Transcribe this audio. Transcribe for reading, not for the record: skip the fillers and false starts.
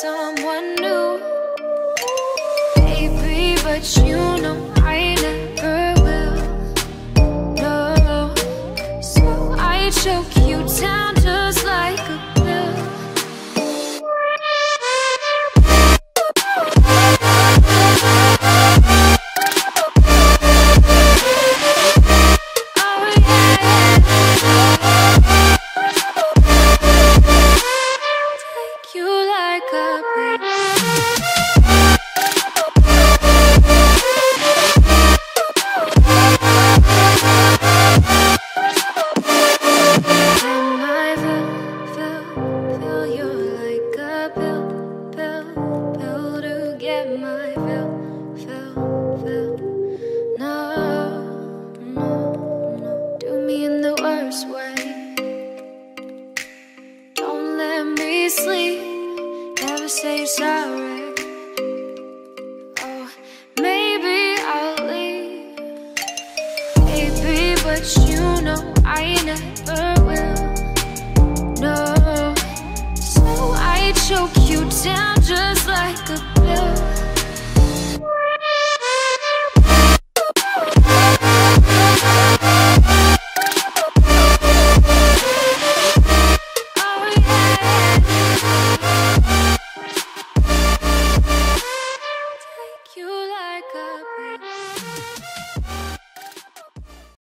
someone new, baby, but you know I never will. No, so I choke you down just like a pill. Say sorry. Oh, maybe I'll leave, baby, but you know I never will. No, so I choke you down just like a pill.